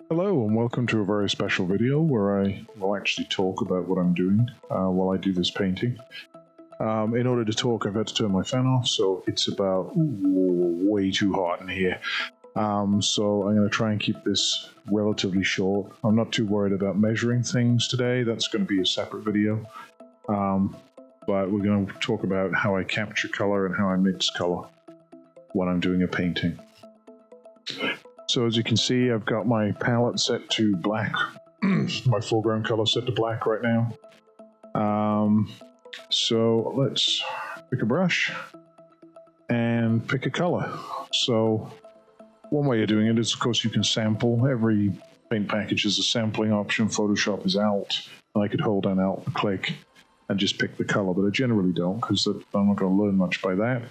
Hello and welcome to a very special video where I will actually talk about what I'm doing while I do this painting. In order to talk, I've had to turn my fan off, so it's about way too hot in here. So I'm going to try and keep this relatively short. I'm not too worried about measuring things today. That's going to be a separate video. But we're going to talk about how I capture color and how I mix color when I'm doing a painting. So as you can see, I've got my palette set to black, my foreground color set to black right now. So let's pick a brush and pick a color. So one way of doing it is, of course, you can sample. Every paint package has a sampling option. Photoshop is Alt, and I could hold down Alt and click and just pick the color, but I generally don't because I'm not going to learn much by that.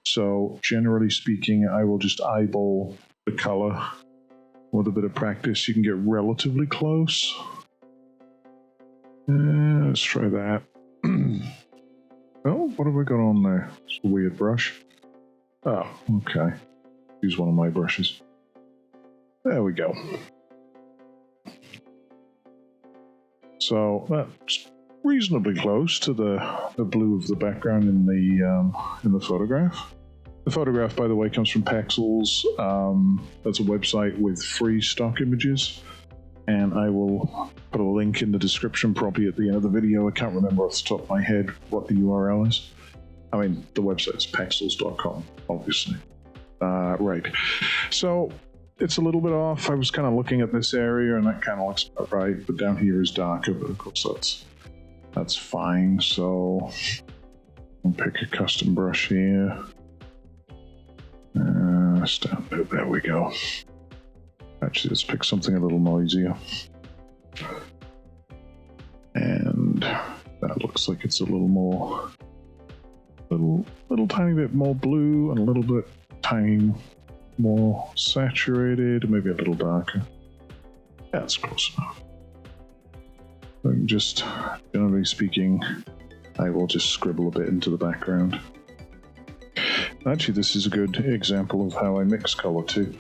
So generally speaking, I will just eyeball the color. With a bit of practice, you can get relatively close. Let's try that. Oh, what have we got on there? It's a weird brush. Oh, okay. Use one of my brushes. There we go. So that's reasonably close to the blue of the background in the photograph. The photograph, by the way, comes from Pexels. That's a website with free stock images, and I will put a link in the description probably at the end of the video. I can't remember off the top of my head what the URL is. I mean, the website is pexels.com, obviously. Right. So it's a little bit off. I was kind of looking at this area, and that kind of looks about right, but down here is darker, but of course that's fine. So I'll pick a custom brush here. There we go. Actually, let's pick something a little noisier. And that looks like it's a little tiny bit more blue and a little bit tiny more saturated, maybe a little darker. That's close enough. I'm just, generally speaking, I will just scribble a bit into the background. Actually, this is a good example of how I mix color too.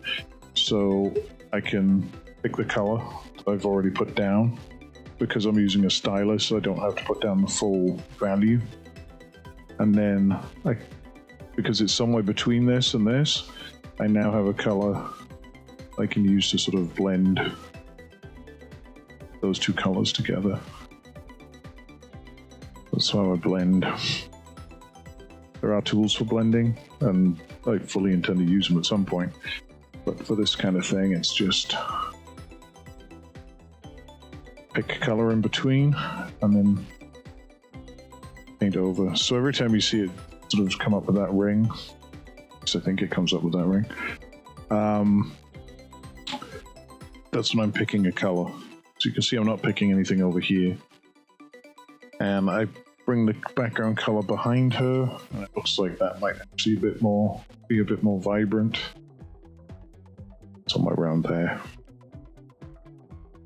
So I can pick the color that I've already put down. Because I'm using a stylus, so I don't have to put down the full value. And then, because it's somewhere between this and this, I now have a color I can use to sort of blend those two colors together. That's how I blend. There are tools for blending, and I fully intend to use them at some point. But for this kind of thing, it's just pick a color in between, and then paint over. So every time you see it sort of come up with that ring, because I think it comes up with that ring, that's when I'm picking a color. So you can see I'm not picking anything over here. And I bring the background color behind her, and it looks like that might actually be a bit more vibrant. Somewhere around there.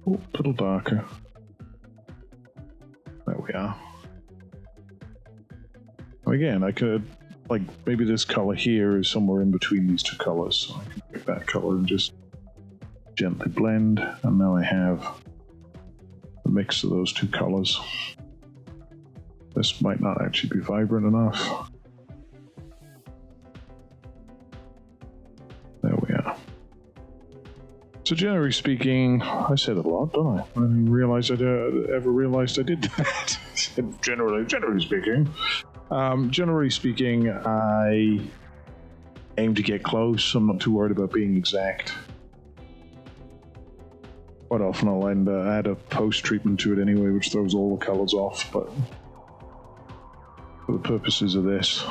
Oh, a little darker. There we are. Again, I could, like, maybe this color here is somewhere in between these two colors, so I can pick that color and just gently blend, and now I have a mix of those two colors. This might not actually be vibrant enough. There we are. So generally speaking, I said a lot, don't I? I didn't realize I ever realized I did that. generally speaking, I aim to get close. I'm not too worried about being exact. Quite often I'll add a post-treatment to it anyway, which throws all the colors off, but for the purposes of this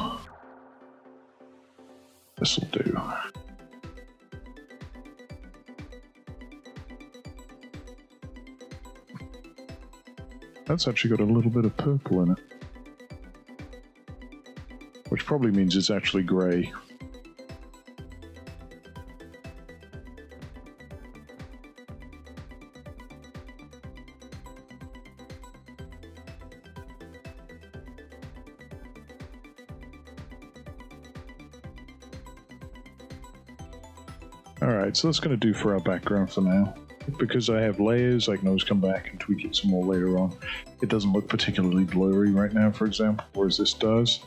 will do. That's actually got a little bit of purple in it, which probably means it's actually gray. Alright, so that's going to do for our background for now. because I have layers, I can always come back and tweak it some more later on. It doesn't look particularly blurry right now, for example, whereas this does.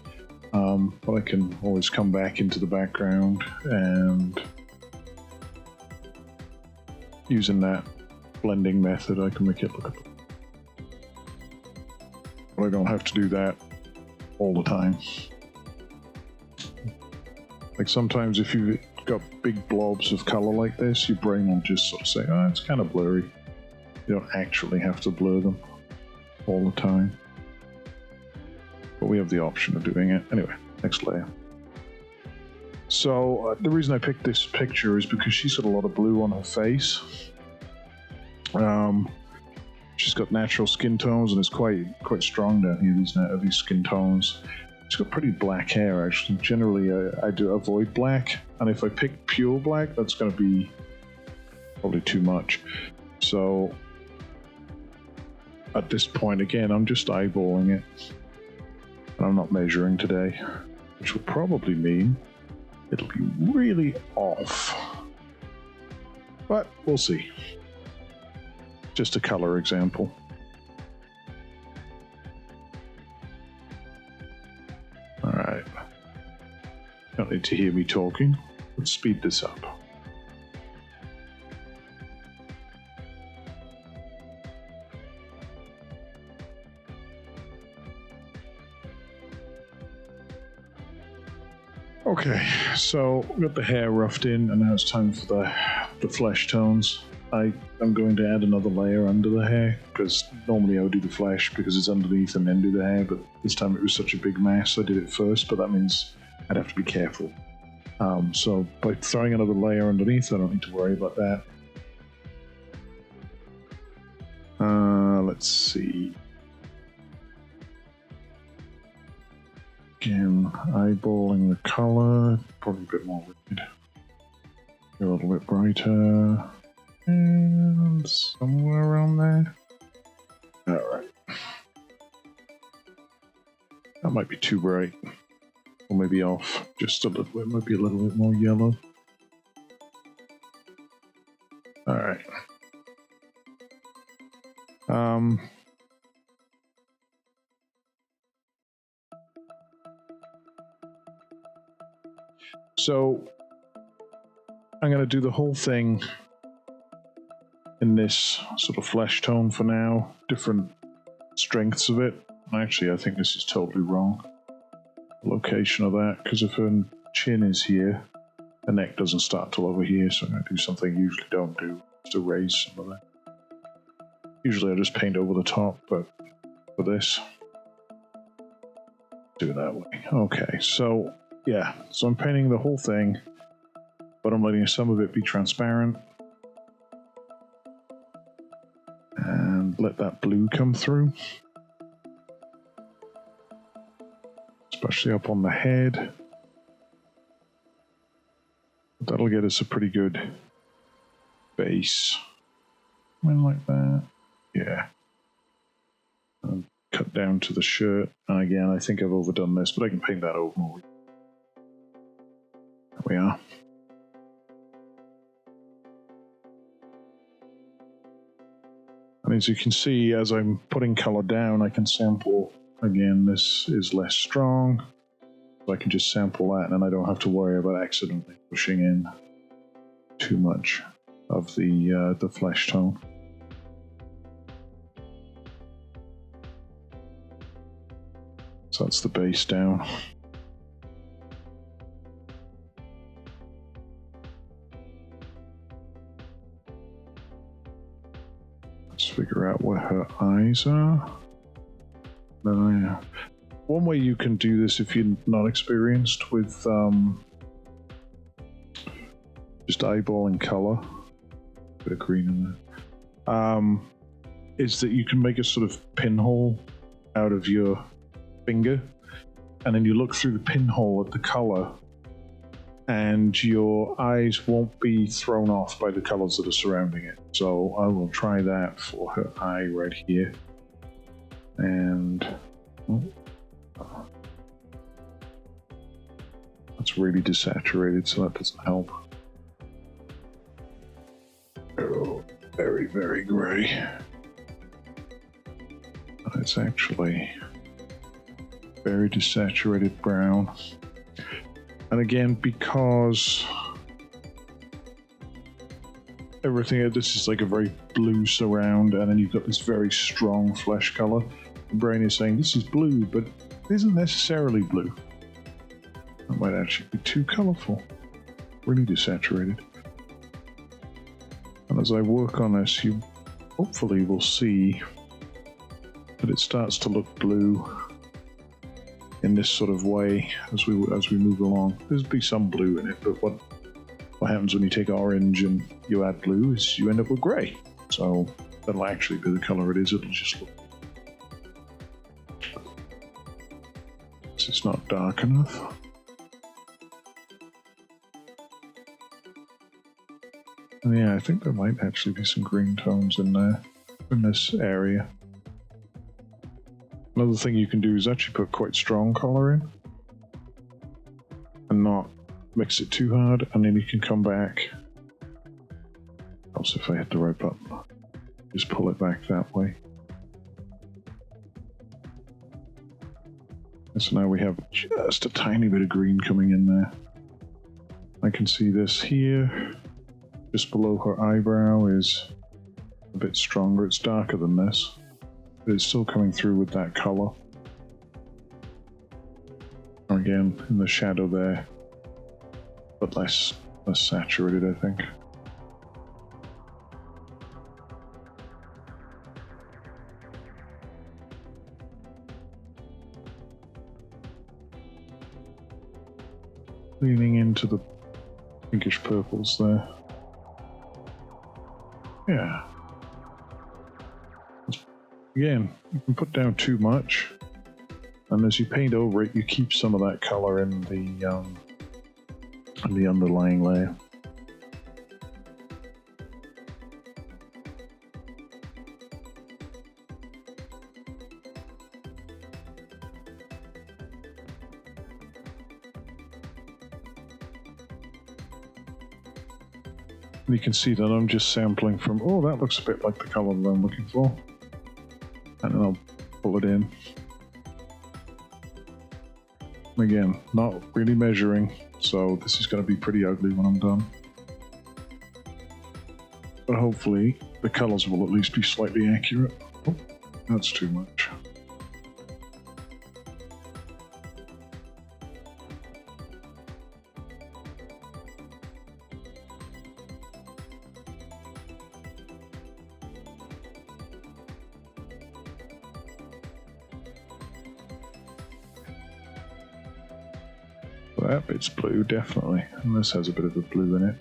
But I can always come back into the background and using that blending method, I can make it look. But I don't have to do that all the time. Like sometimes if you've got big blobs of color like this, your brain will just sort of say, oh, it's kind of blurry. You don't actually have to blur them all the time. But we have the option of doing it. Anyway, next layer. So the reason I picked this picture is because she's got a lot of blue on her face. She's got natural skin tones and it's quite strong down here, these skin tones. She's got pretty black hair, actually. Generally, I do avoid black, and if I pick pure black, that's going to be probably too much. So at this point, again, I'm just eyeballing it. And I'm not measuring today, which will probably mean it'll be really off. But we'll see. Just a color example. Alright. Don't need to hear me talking. Let's speed this up. Okay, so we've got the hair roughed in, and now it's time for the flesh tones. I'm going to add another layer under the hair, because normally I would do the flesh because it's underneath and then do the hair, but this time it was such a big mess I did it first, but that means I'd have to be careful. So by throwing another layer underneath, I don't need to worry about that. Let's see. Again, eyeballing the color, probably a bit more red. A little bit brighter. And somewhere around there. Alright. That might be too bright. Or maybe off just a little bit. Might be a little bit more yellow. Alright. So I'm going to do the whole thing in this sort of flesh tone for now, different strengths of it. Actually, I think this is totally wrong, the location of that, because if her chin is here, the neck doesn't start till over here, so I'm going to do something I usually don't do, just erase some of that. Usually I just paint over the top, but for this, do it that way. Okay, so yeah, so I'm painting the whole thing, but I'm letting some of it be transparent. And let that blue come through. Especially up on the head. That'll get us a pretty good base. Something like that. Yeah. And cut down to the shirt. And again, I think I've overdone this, but I can paint that over more. There we are. And as you can see, as I'm putting color down, I can sample. Again, this is less strong. So I can just sample that, and I don't have to worry about accidentally pushing in too much of the flesh tone. So that's the base down. Let's figure out where her eyes are. One way you can do this if you're not experienced with just eyeballing color, bit of green in there, is that you can make a sort of pinhole out of your finger, and then you look through the pinhole at the color, and your eyes won't be thrown off by the colors that are surrounding it. So I will try that for her eye right here. And that's really desaturated, so that doesn't help. Oh, very very, very grey. It's actually very desaturated brown. And again, because everything, this is like a very blue surround, and then you've got this very strong flesh color. The brain is saying this is blue, but it isn't necessarily blue. That might actually be too colorful. Really desaturated. And as I work on this, you hopefully will see that it starts to look blue in this sort of way as we move along. There's be some blue in it, but what happens when you take orange and you add blue is you end up with grey. So that'll actually be the color it is. It'll just look. It's not dark enough. And yeah, I think there might actually be some green tones in there, in this area. Another thing you can do is actually put quite strong color in and not mix it too hard, and then you can come back. Also, if I hit the right button, just pull it back that way. And so now we have just a tiny bit of green coming in there. I can see this here, just below her eyebrow is a bit stronger. It's darker than this, but it's still coming through with that color. Again, in the shadow there, but less saturated, I think. Leaning into the pinkish purples there. Yeah. Again, you can put down too much, and as you paint over it, you keep some of that color in the underlying layer. You can see that I'm just sampling from, oh, that looks a bit like the color that I'm looking for. And then I'll pull it in. Again, not really measuring, so this is going to be pretty ugly when I'm done. But hopefully the colors will at least be slightly accurate. Oh, that's too much. That bit's blue, definitely, and this has a bit of a blue in it.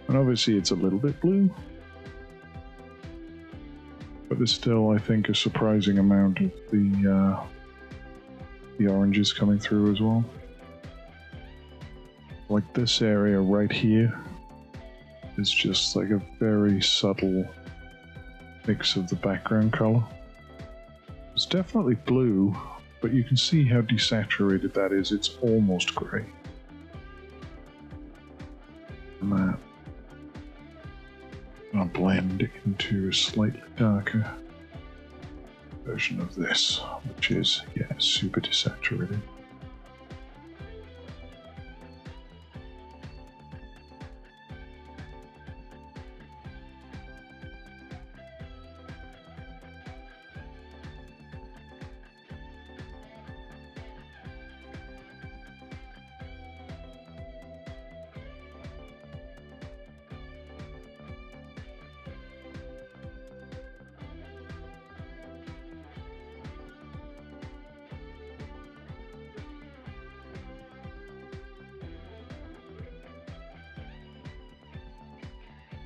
And obviously it's a little bit blue, but there's still, I think, a surprising amount of the oranges coming through as well. Like this area right here is just like a very subtle mix of the background color. It's definitely blue, but you can see how desaturated that is. It's almost grey. And that, I'll blend into a slightly darker version of this, which is, yeah, super desaturated.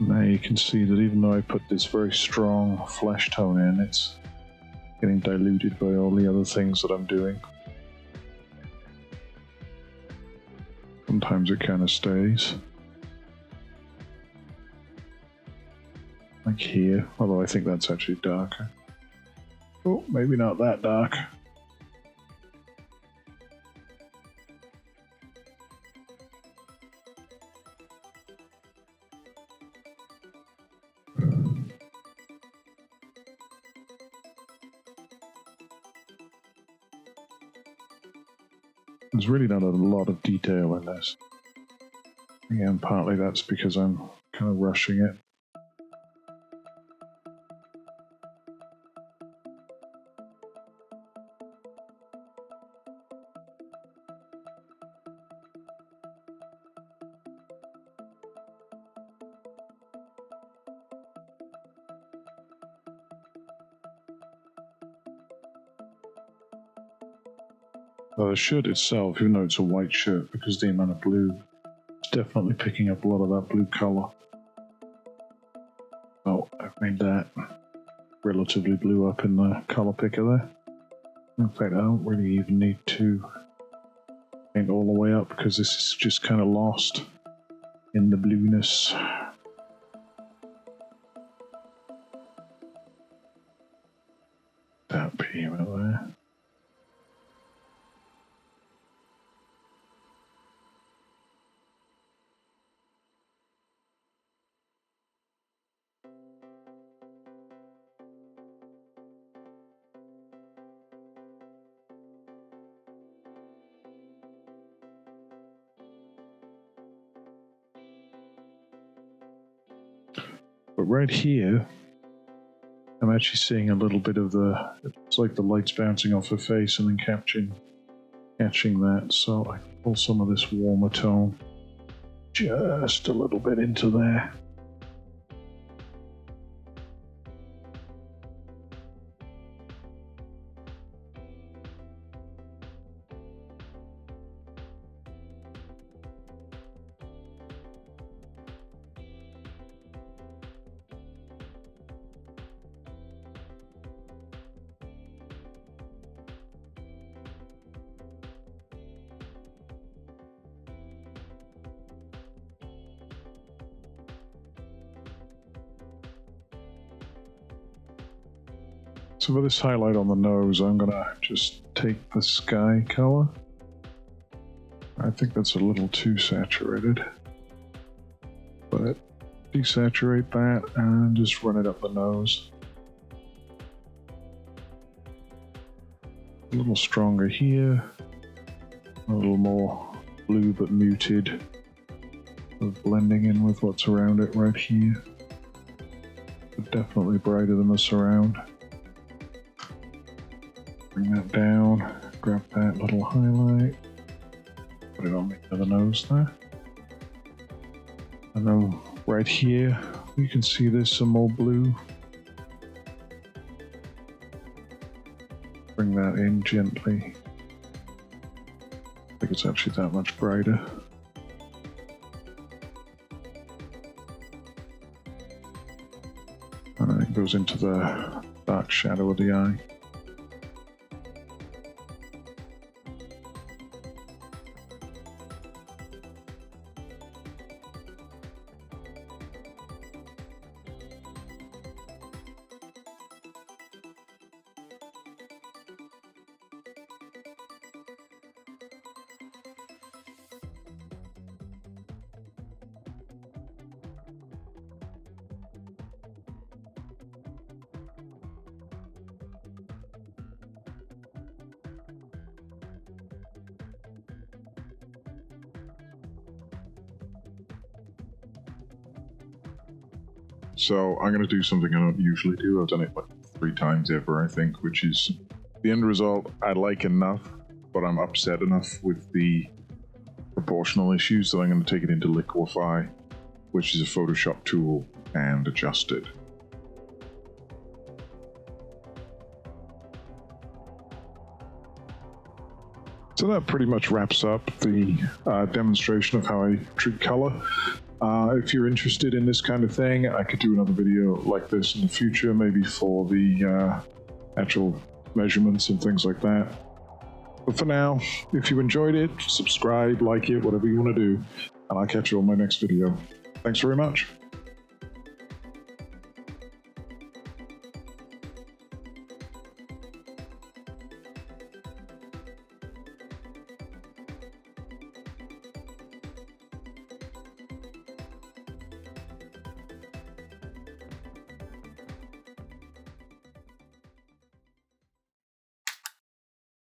Now you can see that even though I put this very strong flesh tone in, it's getting diluted by all the other things that I'm doing. Sometimes it kind of stays. Like here, although I think that's actually darker. Oh, maybe not that dark. There's really not a lot of detail in this. Again, partly that's because I'm kind of rushing it. The shirt itself, even though it's a white shirt, because the amount of blue, it's definitely picking up a lot of that blue color. So I've made that relatively blue up in the color picker there. In fact, I don't really even need to paint all the way up because this is just kind of lost in the blueness. That beam out there. But right here, I'm actually seeing a little bit of it's like the light's bouncing off her face and then catching that. So I pull some of this warmer tone just a little bit into there. So for this highlight on the nose, I'm going to just take the sky color. I think that's a little too saturated. But desaturate that and just run it up the nose. A little stronger here. A little more blue but muted. Blending in with what's around it right here. But definitely brighter than the surround. Bring that down, grab that little highlight, put it on the other nose there. And then right here, you can see there's some more blue. Bring that in gently. I think it's actually that much brighter. And then it goes into the dark shadow of the eye. So I'm going to do something I don't usually do. I've done it like 3 times ever, I think, which is the end result I like enough, but I'm upset enough with the proportional issues that I'm going to take it into Liquify, which is a Photoshop tool, and adjust it. So that pretty much wraps up the demonstration of how I treat color. If you're interested in this kind of thing, I could do another video like this in the future, maybe for the actual measurements and things like that. But for now, if you enjoyed it, subscribe, like it, whatever you want to do, and I'll catch you on my next video. Thanks very much.